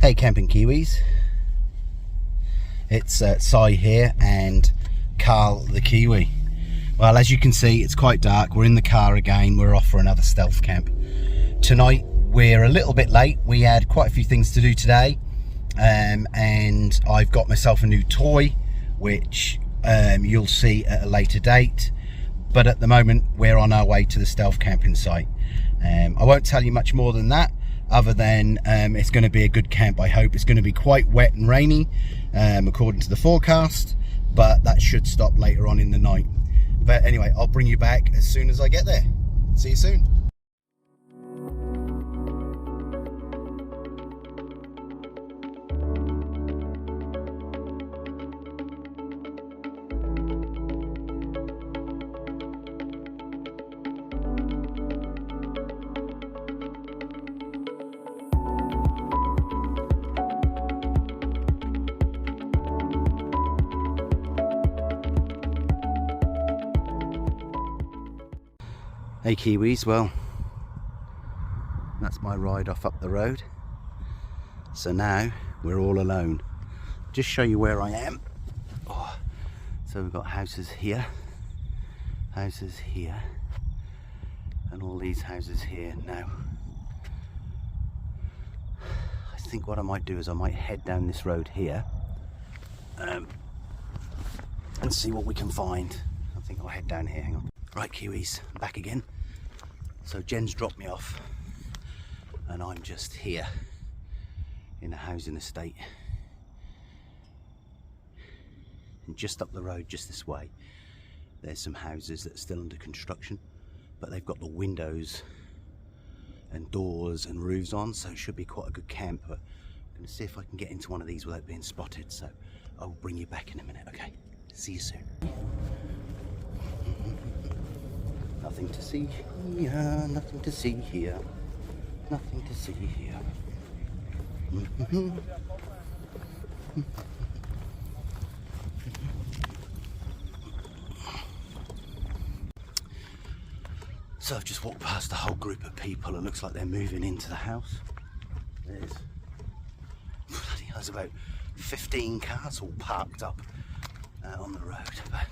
Hey camping Kiwis, it's Si here and Carl the Kiwi. Well, as you can see, it's quite dark. We're in the car again. We're off for another stealth camp. Tonight we're a little bit late. We had quite a few things to do today, and I've got myself a new toy which you'll see at a later date, but at the moment we're on our way to the stealth camping site. I won't tell you much more than that, other than it's going to be a good camp. I hope it's going to be quite wet and rainy according to the forecast, but that should stop later on in the night. But anyway, I'll bring you back as soon as I get there. See you soon. Hey Kiwis, well, that's my ride off up the road. So now we're all alone. Just show you where I am. Oh, so we've got houses here, and all these houses here. Now, I think what I might do is I might head down this road here and see what we can find. I think I'll head down here, hang on. Right Kiwis, I'm back again. So Jen's dropped me off and I'm just here in a housing estate. And just up the road, just this way, there's some houses that are still under construction, but they've got the windows and doors and roofs on, so it should be quite a good camp. But I'm going to see if I can get into one of these without being spotted, so I'll bring you back in a minute, okay? See you soon. Nothing to see here, nothing to see here, nothing to see here. So I've just walked past a whole group of people. It looks like they're moving into the house. There's about 15 cars all parked up on the road. But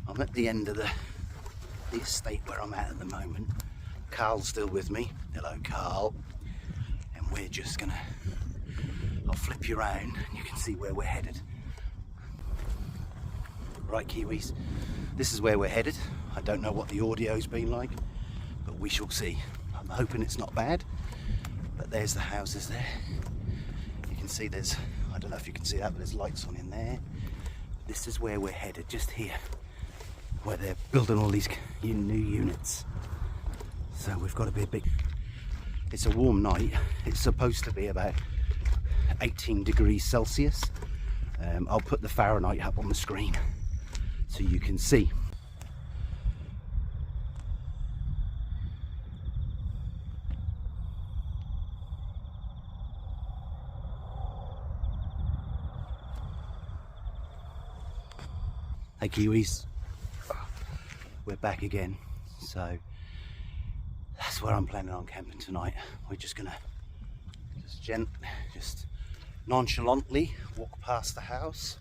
I'm at the end of the estate where I'm at the moment. Carl's still with me. Hello Carl. And we're just gonna, I'll flip you around and you can see where we're headed. Right Kiwis, this is where we're headed. I don't know what the audio's been like, but we shall see. I'm hoping it's not bad, but there's the houses there. You can see there's, I don't know if you can see that, but there's lights on in there. This is where we're headed, just here, where they're building all these new units. So we've got to be a bit, it's a warm night. It's supposed to be about 18 degrees Celsius. I'll put the Fahrenheit up on the screen so you can see. Hey Kiwis, we're back again. So that's where I'm planning on camping tonight. We're just gonna just nonchalantly walk past the house.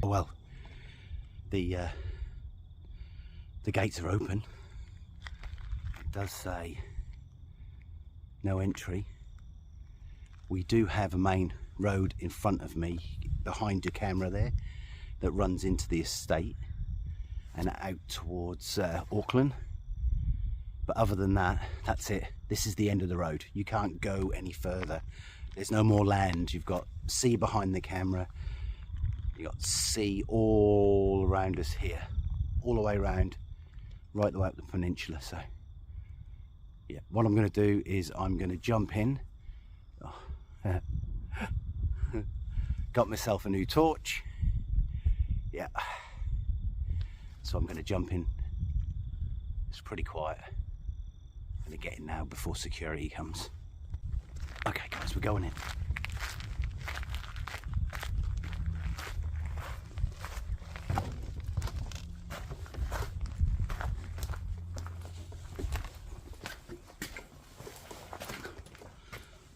Well, the gates are open. It does say no entry. We do have a main road in front of me, behind your camera there, that runs into the estate and out towards Auckland. But other than that, that's it. This is the end of the road. You can't go any further. There's no more land. You've got sea behind the camera. You got sea all around us here, all the way around, right the way up the peninsula. So yeah, what I'm going to do is I'm going to jump in. Got myself a new torch. Yeah, so I'm going to jump in. It's pretty quiet. I'm going to get in now before security comes. Okay guys, we're going in.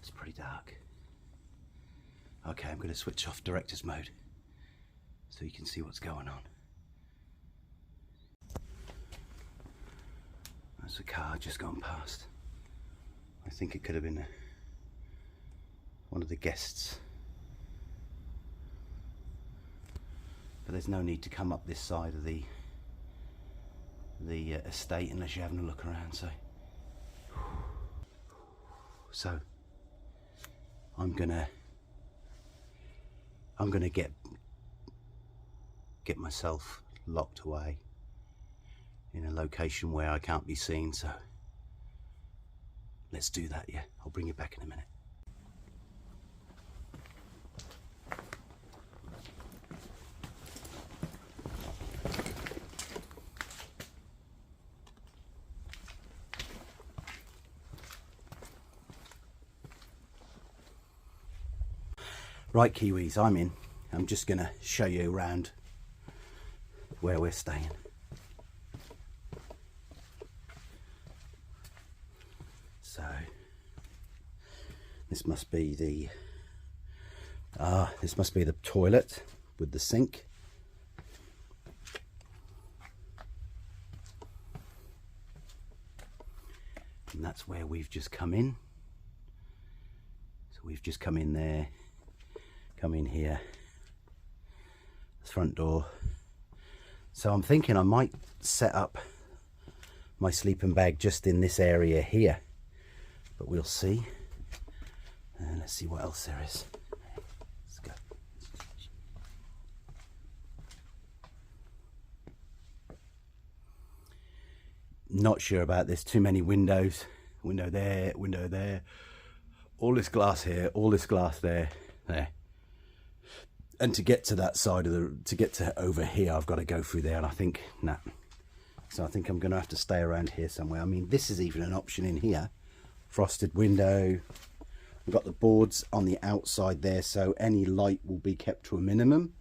It's pretty dark. Okay, I'm going to switch off director's mode so you can see what's going on. There's a car just gone past. I think it could have been one of the guests. But there's no need to come up this side of the estate unless you're having a look around. So I'm gonna get myself locked away in a location where I can't be seen. So let's do that. Yeah, I'll bring you back in a minute. Right, Kiwis, I'm in. I'm just going to show you around where we're staying. So, this must be the toilet with the sink. And that's where we've just come in. So we've just come in there. Come in here, the front door. So I'm thinking I might set up my sleeping bag just in this area here, but we'll see. Let's see what else there is. Let's go. Not sure about this. Too many windows. Window there, window there. All this glass here, all this glass there, there. And to get to that side of to get to over here, I've got to go through there, and I think, nah. So I think I'm going to have to stay around here somewhere. I mean, this is even an option in here. Frosted window. We've got the boards on the outside there, so any light will be kept to a minimum.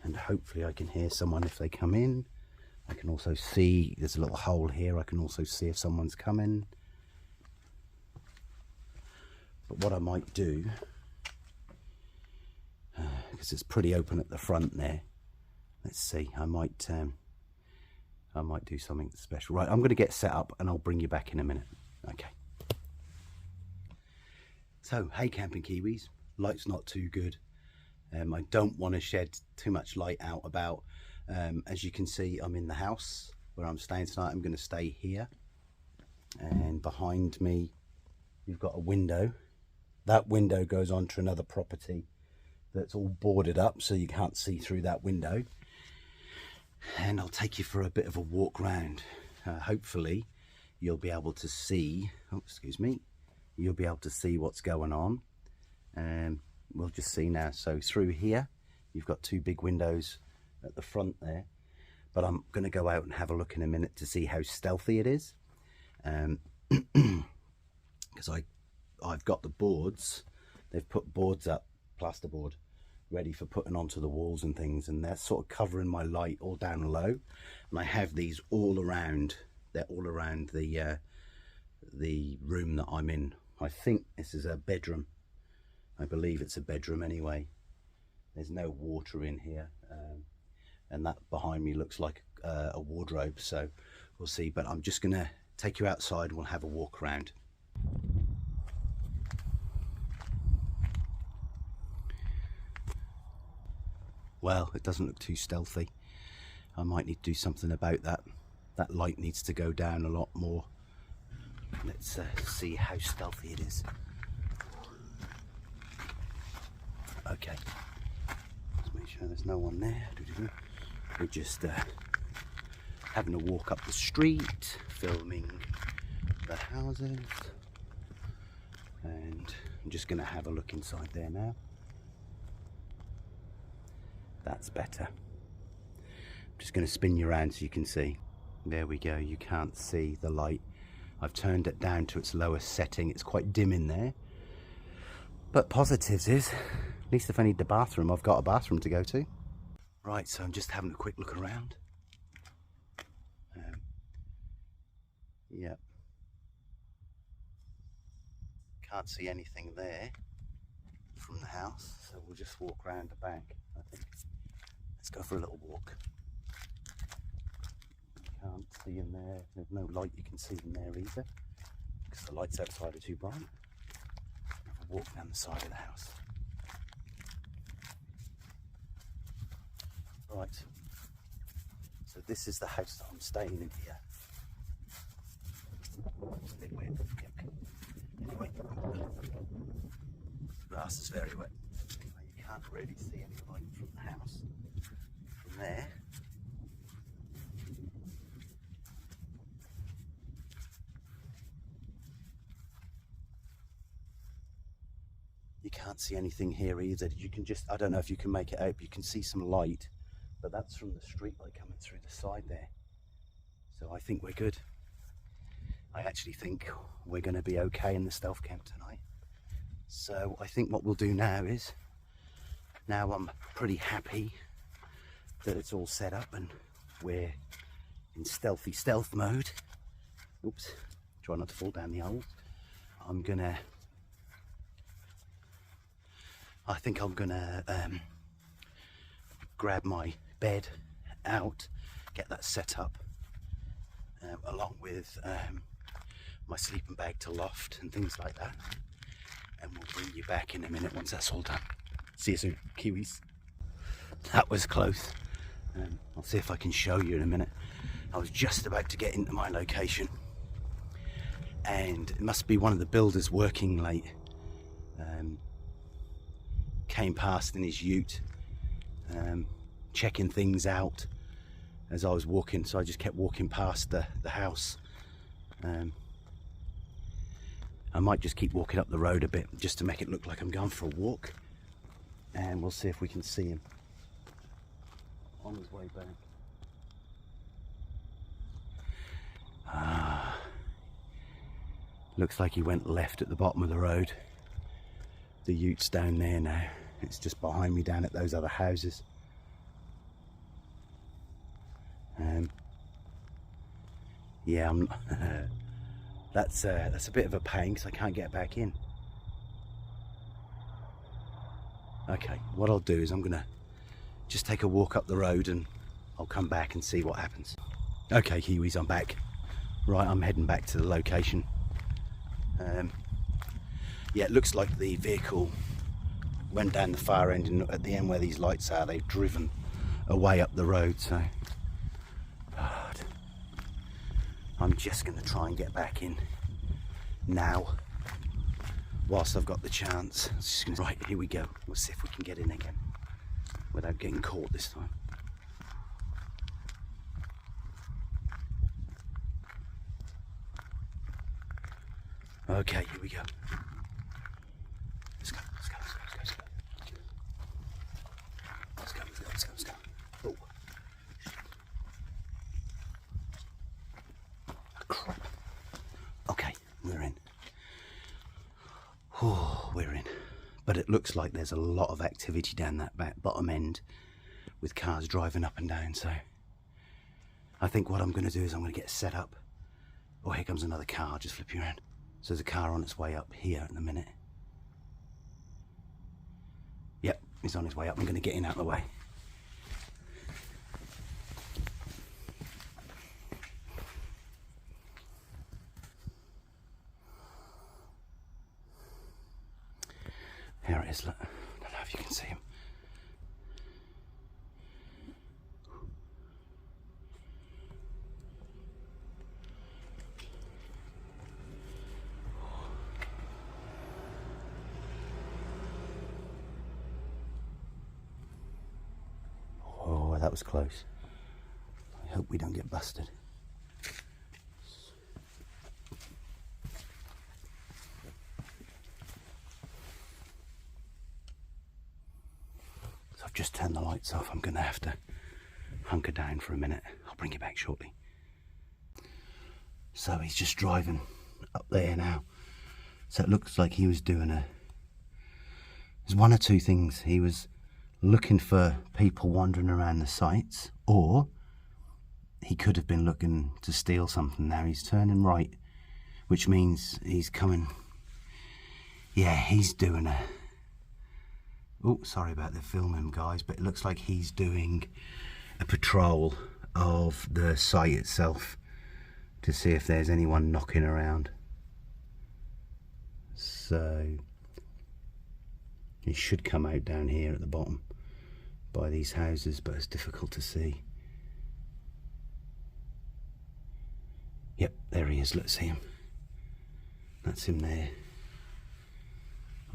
And hopefully I can hear someone if they come in. I can also see, there's a little hole here, I can also see if someone's coming. But what I might do, because it's pretty open at the front there, let's see, I might do something special. Right, I'm going to get set up and I'll bring you back in a minute. Okay. So, hey camping Kiwis, light's not too good. I don't want to shed too much light out about. As you can see, I'm in the house where I'm staying tonight. I'm going to stay here. And behind me, you've got a window. That window goes on to another property that's all boarded up, so you can't see through that window. And I'll take you for a bit of a walk round. Hopefully you'll be able to see, oh excuse me, you'll be able to see what's going on. We'll just see now. So through here you've got two big windows at the front there, but I'm going to go out and have a look in a minute to see how stealthy it is, because I've got the boards. They've put boards up, plasterboard, ready for putting onto the walls and things, and they're sort of covering my light all down low. And I have these all around. They're all around the room that I'm in. I think this is a bedroom. I believe it's a bedroom anyway. There's no water in here, and that behind me looks like a wardrobe. So we'll see. But I'm just gonna take you outside. We'll have a walk around. Well, it doesn't look too stealthy. I might need to do something about that. That light needs to go down a lot more. Let's see how stealthy it is. Okay, let's make sure there's no one there. We're just having a walk up the street, filming the houses, and I'm just going to have a look inside there now. That's better. I'm just going to spin you around so you can see. There we go, you can't see the light. I've turned it down to its lowest setting. It's quite dim in there. But positives is, at least if I need the bathroom, I've got a bathroom to go to. Right, so I'm just having a quick look around. Yep. Can't see anything there from the house, so we'll just walk around the back, I think. Let's go for a little walk. Can't see in there. There's no light you can see in there either, because the lights outside are too bright. Have a walk down the side of the house. Right. So this is the house that I'm staying in here. It's a bit wet. Anyway, the grass is very wet. You can't really see any light from the house. From there. You can't see anything here either. You can just, I don't know if you can make it out, but you can see some light, but that's from the street light coming through the side there. So I think we're good. I actually think we're going to be okay in the stealth camp tonight. So I think what we'll do now is, now I'm pretty happy that it's all set up and we're in stealthy stealth mode. Oops, try not to fall down the hole. I think I'm gonna grab my bed out, get that set up, along with my sleeping bag to loft and things like that, and we'll bring you back in a minute once that's all done. See you soon, Kiwis. That was close. I'll see if I can show you in a minute. I was just about to get into my location, and it must be one of the builders working late. Came past in his ute, checking things out as I was walking, so I just kept walking past the house. I might just keep walking up the road a bit just to make it look like I'm going for a walk, and we'll see if we can see him on his way back. Looks like he went left at the bottom of the road. The ute's down there now. It's just behind me down at those other houses. Yeah, that's a bit of a pain because I can't get back in. Okay, what I'll do is I'm gonna just take a walk up the road and I'll come back and see what happens. Okay, Kiwis, I'm back. Right, I'm heading back to the location. Yeah, it looks like the vehicle went down the far end, and at the end where these lights are, they've driven away up the road, so God, I'm just going to try and get back in now whilst I've got the chance. Right, here we go. We'll see if we can get in again without getting caught this time. Okay, here we go. Let's go, let's go, let's go, let's go, let's go. Let's go, let's go, let's go, let's go. Oh. Crap. Okay, we're in. Oh, we're in. But it looks like there's a lot of activity down that back bottom end with cars driving up and down, so I think what I'm going to do is I'm going to get set up. Oh, here comes another car. I'll just flip you around. So there's a car on its way up here in a minute. Yep, he's on his way up. I'm going to get in out of the way. There it is, look. I don't know if you can see him. Oh, that was close. I hope we don't get busted. So I've just turned the lights off. I'm going to have to hunker down for a minute. I'll bring you back shortly. So he's just driving up there now. So it looks like he was doing there's one or two things. He was looking for people wandering around the sites, or he could have been looking to steal something. Now he's turning right, which means he's coming. Yeah, he's doing oh, sorry about the filming, guys, but it looks like he's doing a patrol of the site itself to see if there's anyone knocking around. So he should come out down here at the bottom by these houses, but it's difficult to see. Yep, there he is. Let's see him. That's him there.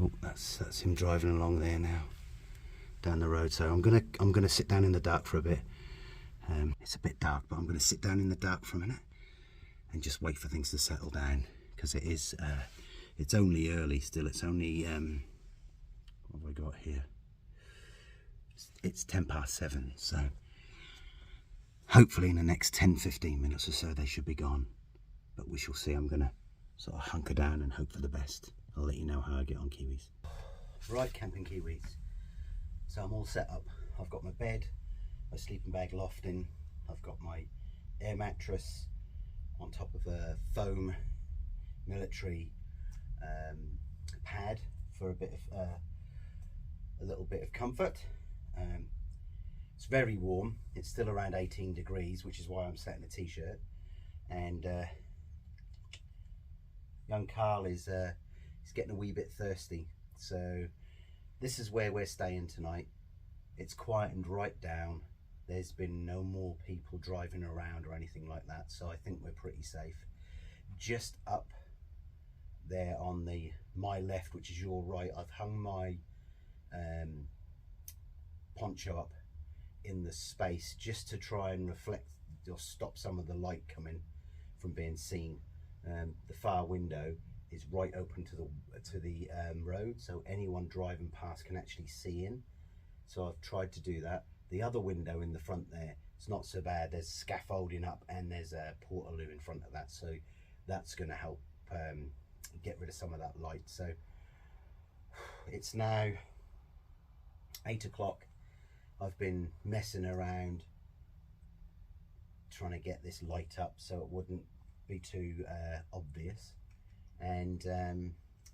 Oh, that's him driving along there now, down the road. So I'm gonna sit down in the dark for a bit. It's a bit dark, but I'm gonna sit down in the dark for a minute and just wait for things to settle down, because it is it's only early still. It's only what have I got here? It's 7:10, so hopefully in the next 10-15 minutes or so they should be gone, but we shall see. I'm gonna sort of hunker down and hope for the best. I'll let you know how I get on, Kiwis. Right, camping Kiwis. So I'm all set up. I've got my bed, my sleeping bag lofting. I've got my air mattress on top of a foam military pad for a little bit of comfort. It's very warm. It's still around 18 degrees, which is why I'm sat in a t-shirt. And young Carl is he's getting a wee bit thirsty. So this is where we're staying tonight. It's quietened right down. There's been no more people driving around or anything like that, so I think we're pretty safe. Just up there on my left, which is your right, I've hung my poncho up in the space just to try and reflect or stop some of the light coming from being seen. The far window is right open to the road, so anyone driving past can actually see in. So I've tried to do that. The other window in the front there, it's not so bad. There's scaffolding up and there's a portaloo in front of that, so that's going to help get rid of some of that light. So it's now 8 o'clock. I've been messing around trying to get this light up so it wouldn't be too obvious, and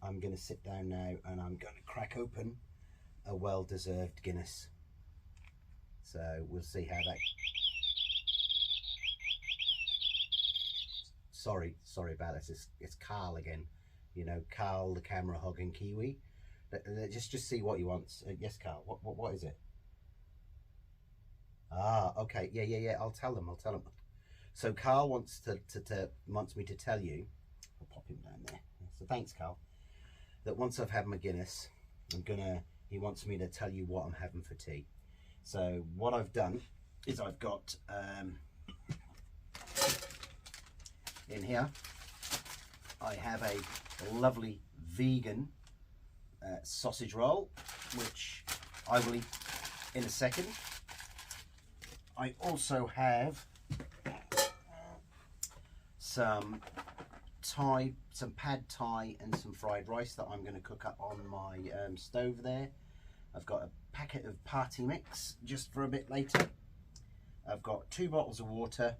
I'm going to sit down now and I'm going to crack open a well-deserved Guinness. So we'll see how that... Sorry about this. It's Carl again. You know, Carl, the camera hogging Kiwi. Just see what he wants. Yes, Carl. What is it? Ah, okay. Yeah. I'll tell him. So Carl wants wants me to tell you. I'll pop him down there. So thanks, Carl. That once I've had my Guinness, he wants me to tell you what I'm having for tea. So what I've done is I've got in here I have a lovely vegan sausage roll, which I will eat in a second. I also have some pad thai and some fried rice that I'm going to cook up on my stove there. I've got a packet of party mix just for a bit later. I've got 2 bottles of water,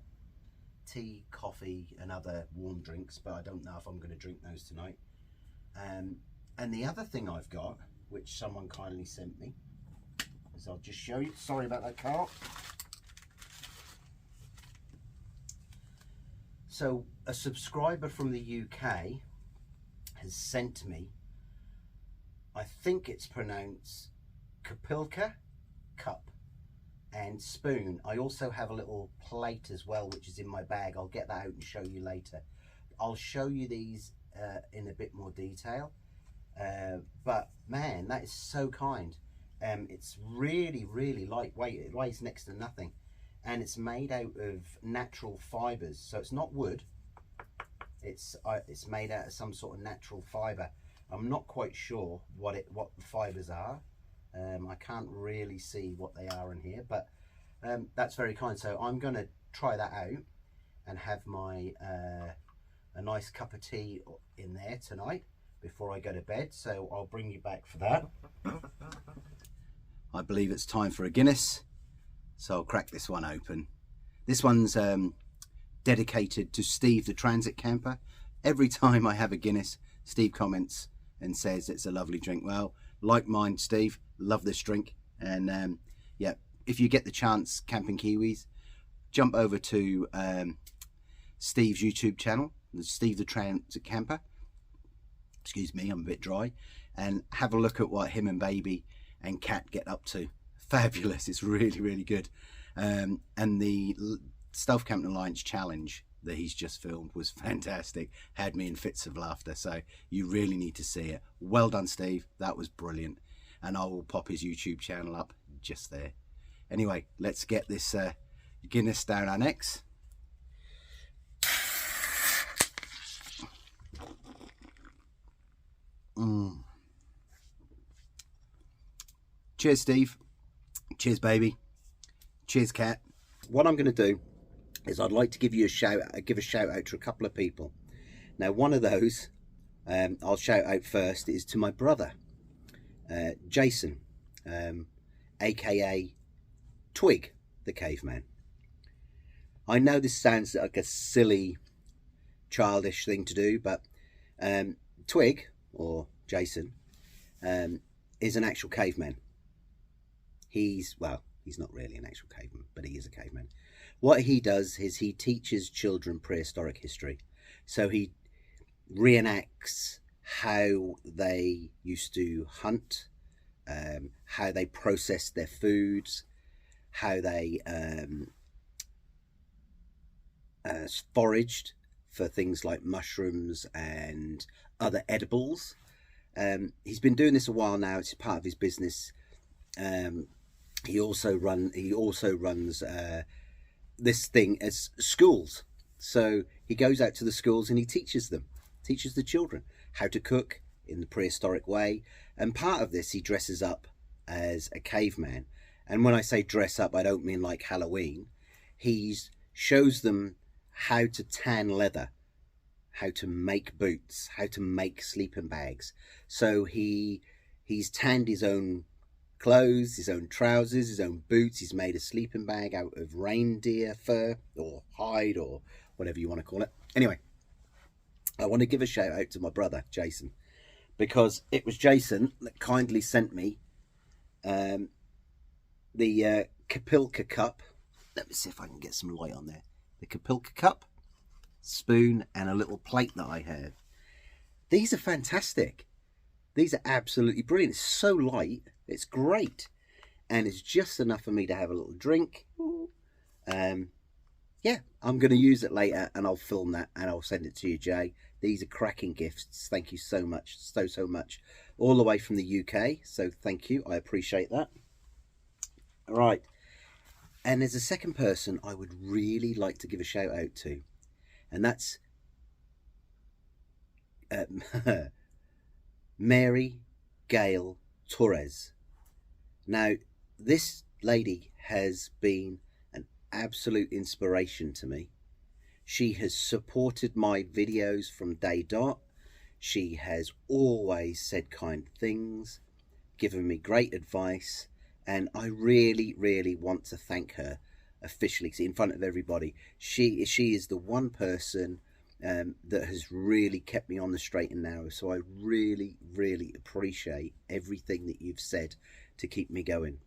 tea, coffee and other warm drinks, but I don't know if I'm going to drink those tonight. And the other thing I've got, which someone kindly sent me, is I'll just show you. Sorry about that, Carl. So a subscriber from the UK has sent me, I think it's pronounced Kapilka, cup and spoon. I also have a little plate as well, which is in my bag. I'll get that out and show you later. I'll show you these in a bit more detail. But man, that is so kind. It's really, really lightweight. It weighs next to nothing. And it's made out of natural fibers, so it's not wood. It's made out of some sort of natural fiber. I'm not quite sure what the fibers are. I can't really see what they are in here, but that's very kind. So I'm going to try that out and have my a nice cup of tea in there tonight before I go to bed, so I'll bring you back for that. I believe it's time for a Guinness, so I'll crack this one open. This one's dedicated to Steve the transit camper. Every time I have a Guinness, Steve comments and says it's a lovely drink. Well, like mine, Steve, love this drink. And yeah, if you get the chance, Camping Kiwis, jump over to Steve's YouTube channel, Steve the Transit Camper. Excuse me, I'm a bit dry. And have a look at what him and baby and cat get up to. Fabulous. It's really, really good. And the Stealth Camping Alliance challenge that he's just filmed was fantastic. Had me in fits of laughter. So you really need to see it. Well done, Steve. That was brilliant. And I will pop his YouTube channel up just there. Anyway, let's get this Guinness down our necks. Cheers, Steve. Cheers, baby. Cheers, cat. What I'm going to do is I'd like to give you a shout out to a couple of people. Now, one of those I'll shout out first is to my brother, Jason, aka Twig the Caveman. I know this sounds like a silly, childish thing to do, but Twig, or Jason, is an actual caveman. He's not really an actual caveman, but he is a caveman. What he does is he teaches children prehistoric history. So he reenacts how they used to hunt, how they processed their foods, how they foraged for things like mushrooms and other edibles. He's been doing this a while now. It's part of his business. He also runs this thing as schools. So he goes out to the schools and he teaches the children how to cook in the prehistoric way. And part of this, he dresses up as a caveman. And when I say dress up, I don't mean like Halloween. He shows them how to tan leather, how to make boots, how to make sleeping bags. So he's tanned his own clothes, his own trousers, his own boots. He's made a sleeping bag out of reindeer fur or hide or whatever you want to call it. Anyway, I want to give a shout out to my brother, Jason, because it was Jason that kindly sent me the Kapilka cup. Let me see if I can get some light on there. The Kapilka cup, spoon, and a little plate that I have. These are fantastic. These are absolutely brilliant. It's so light. It's great. And it's just enough for me to have a little drink. Yeah, I'm going to use it later and I'll film that and I'll send it to you, Jay. These are cracking gifts. Thank you so much. So much. All the way from the UK. So thank you. I appreciate that. All right. And there's a second person I would really like to give a shout out to. And that's Mary Gail Torres. Now, this lady has been an absolute inspiration to me. She has supported my videos from day dot. She has always said kind things, given me great advice, and I really, really want to thank her officially in front of everybody. She is the one person that has really kept me on the straight and narrow. So I really, really appreciate everything that you've said to keep me going.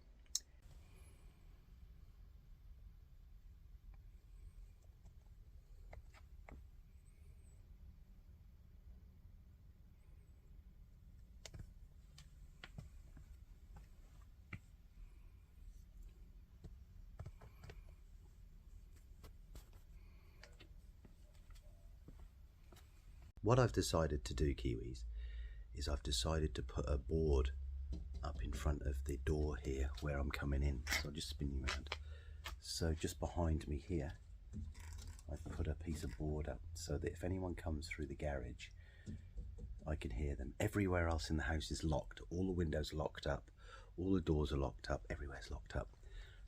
What I've decided to do, Kiwis, is I've decided to put a board up in front of the door here where I'm coming in. So I'll just spin you around. So just behind me here, I've put a piece of board up so that if anyone comes through the garage, I can hear them. Everywhere else in the house is locked. All the windows are locked up. All the doors are locked up. Everywhere's locked up.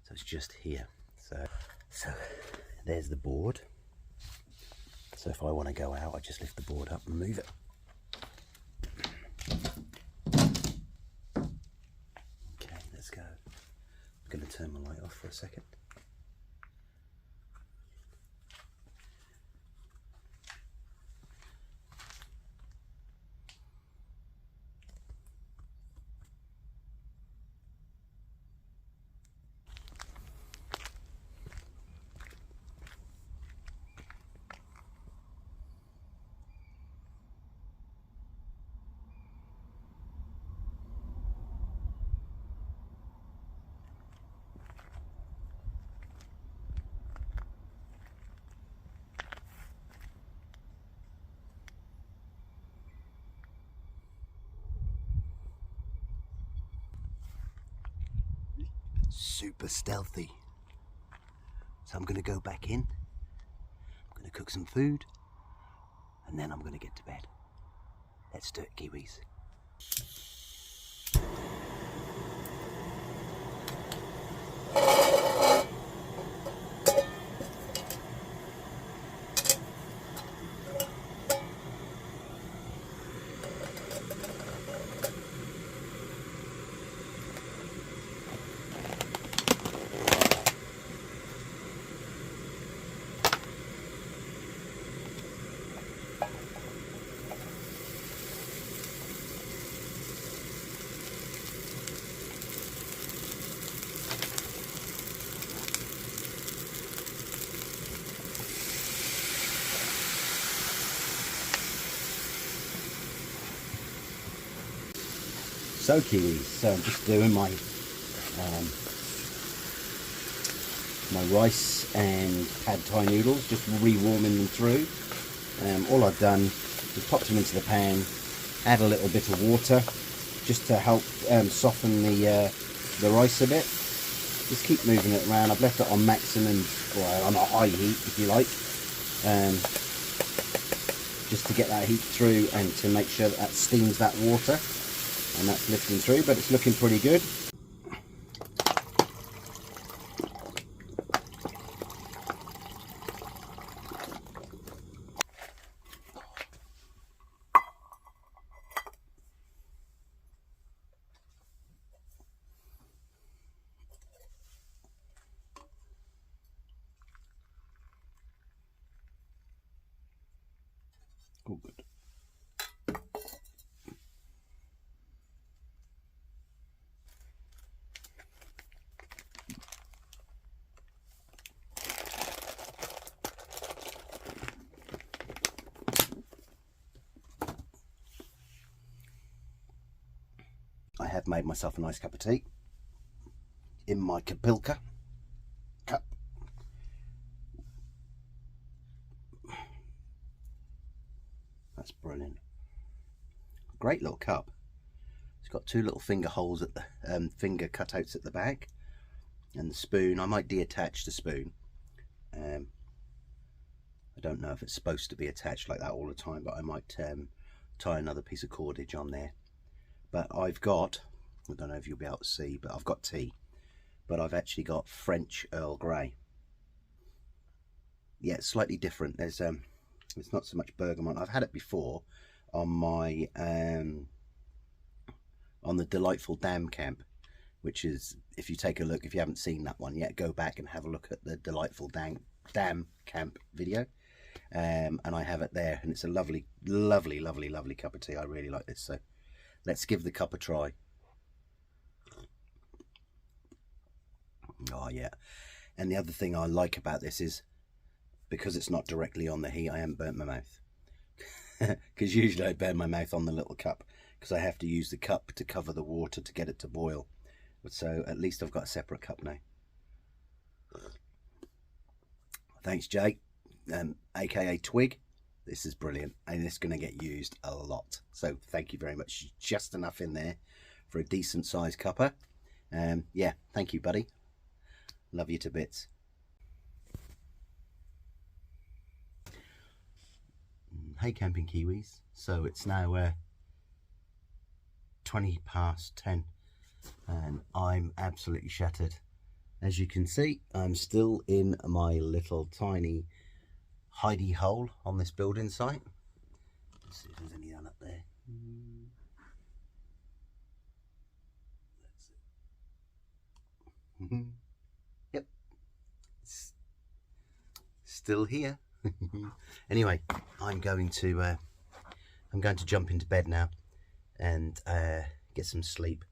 So it's just here. So there's the board. So if I want to go out, I just lift the board up and move it. Okay, let's go. I'm going to turn my light off for a second. Super stealthy. So I'm going to go back in, I'm going to cook some food, and then I'm going to get to bed. Let's do it, Kiwis. So Kiwis, so I'm just doing my rice and pad thai noodles, just re-warming them through. All I've done is popped them into the pan, add a little bit of water just to help soften the rice a bit. Just keep moving it around. I've left it on maximum, or on a high heat if you like, just to get that heat through and to make sure that steams that water. And that's lifting through, but it's looking pretty good. All good. I have made myself a nice cup of tea in my Kapilka cup. That's brilliant. Great little cup. It's got two little finger holes at the finger cutouts at the back, and the spoon. I might deattach the spoon. I don't know if it's supposed to be attached like that all the time, but I might tie another piece of cordage on there. But I've got, I don't know if you'll be able to see, but I've got tea. But I've actually got French Earl Grey. Yeah, it's slightly different. There's it's not so much bergamot. I've had it before on my on the Delightful Dam Camp, which is, if you take a look, if you haven't seen that one yet, go back and have a look at the Delightful Dam Camp video. And I have it there, and it's a lovely, lovely, lovely, lovely cup of tea. I really like this, so let's give the cup a try. Oh yeah, and the other thing I like about this is, because it's not directly on the heat, I haven't burnt my mouth. Because usually I burn my mouth on the little cup, because I have to use the cup to cover the water to get it to boil. So at least I've got a separate cup now. Thanks, Jay, aka Twig. This is brilliant, and it's going to get used a lot. So thank you very much. Just enough in there for a decent sized cuppa. Yeah, thank you, buddy. Love you to bits. Hey, camping Kiwis. So it's now 20 past 10, and I'm absolutely shattered. As you can see, I'm still in my little tiny hidey hole on this building site. Let's see if there's anyone up there. That's it. Yep, it's still here. Anyway, I'm going to jump into bed now and get some sleep,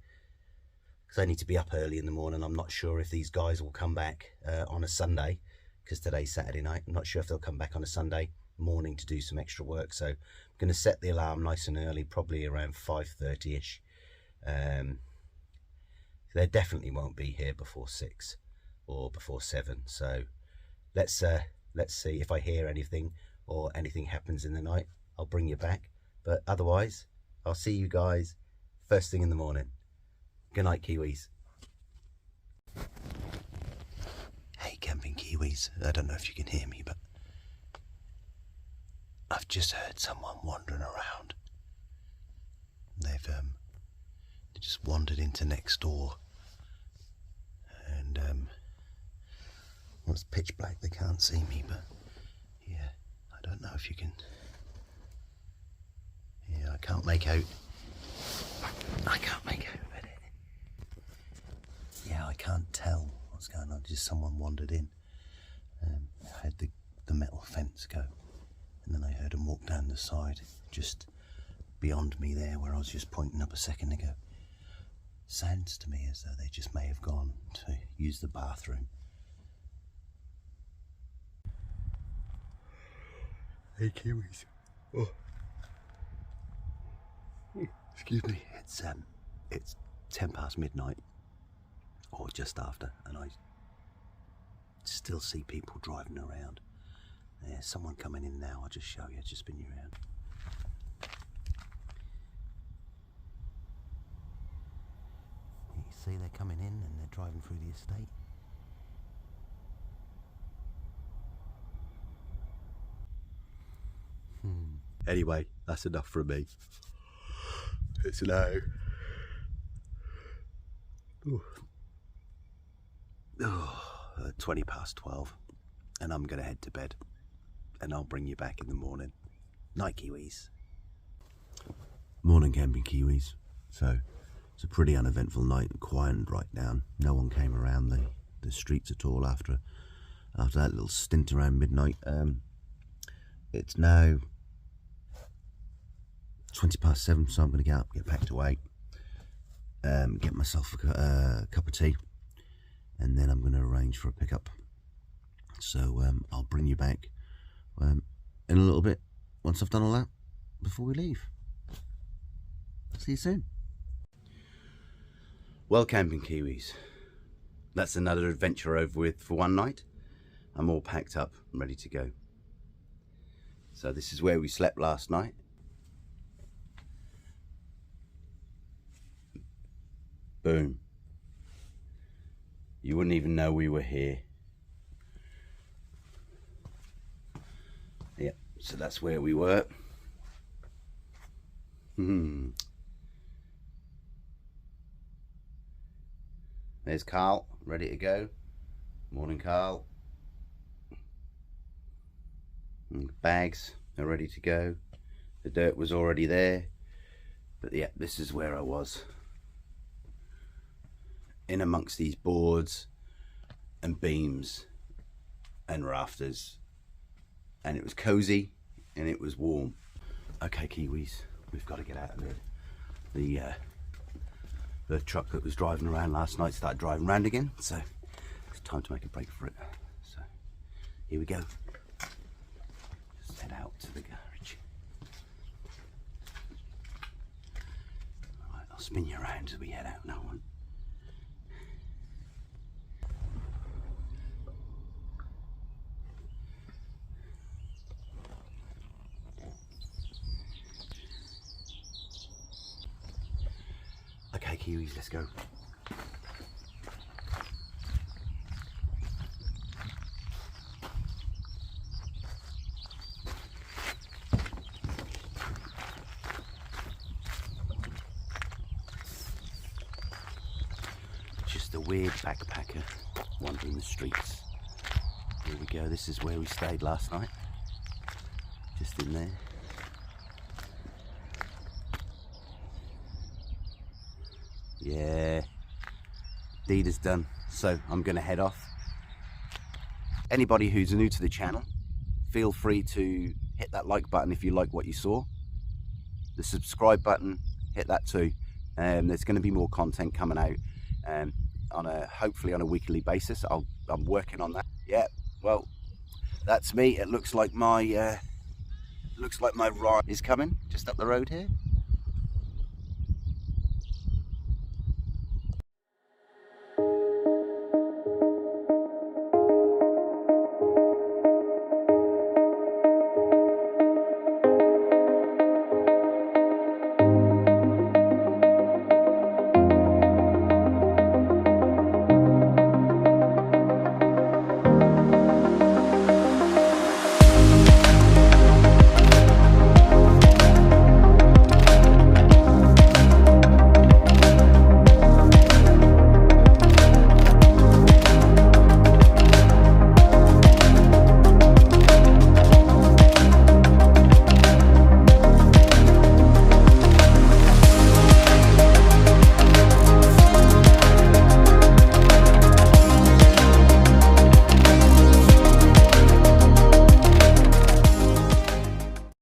because I need to be up early in the morning. I'm not sure if these guys will come back on a Sunday, because today's Saturday night. I'm not sure if they'll come back on a Sunday morning to do some extra work, so I'm going to set the alarm nice and early, probably around 5:30ish. They definitely won't be here before 6 or before 7, so let's see. If I hear anything or anything happens in the night, I'll bring you back, but otherwise I'll see you guys first thing in the morning. Good night, Kiwis. Hey, camping Kiwis. I don't know if you can hear me, but I've just heard someone wandering around. They just wandered into next door, and well, it's pitch black. They can't see me, but yeah, I don't know if you can. Yeah, I can't make out. Yeah, I can't tell what's going on. Just someone wandered in. I had the metal fence go, and then I heard them walk down the side, just beyond me there, where I was just pointing up a second ago. Sounds to me as though they just may have gone to use the bathroom. Hey, Kiwis. Oh. Excuse me. It's 10 past midnight, or just after, and I still see people driving around. There's someone coming in now. I'll just show you. Just spin you around. You see they're coming in and they're driving through the estate. Anyway, that's enough from me. It's now 20 past 12, and I'm going to head to bed, and I'll bring you back in the morning. Night, Kiwis. Morning, camping Kiwis. So it's a pretty uneventful night, quiet right down. No one came around the streets at all after that little stint around midnight. It's now 20 past 7, so I'm going to get up, get packed away, get myself a cup of tea, and then I'm going to arrange for a pickup. So I'll bring you back in a little bit once I've done all that before we leave. See you soon. Well, camping Kiwis, that's another adventure over with for one night. I'm all packed up and ready to go. So this is where we slept last night. Boom. You wouldn't even know we were here. Yep, so that's where we were. There's Carl, ready to go. Morning, Carl. And the bags are ready to go. The dirt was already there. But yeah, this is where I was. In amongst these boards and beams and rafters, and it was cozy and it was warm. Okay, Kiwis, we've got to get out of there. The truck that was driving around last night started driving around again, so it's time to make a break for it. So here we go. Just head out to the garage. Alright, I'll spin you around as we head out now. Okay, Kiwis, let's go. Just a weird backpacker wandering the streets. Here we go, this is where we stayed last night. just in there. Yeah, deed is done. So I'm going to head off. Anybody who's new to the channel, feel free to hit that like button if you like what you saw. The subscribe button, hit that too. There's going to be more content coming out hopefully on a weekly basis. I'm working on that. Yeah, well, that's me. It looks like my ride is coming just up the road here.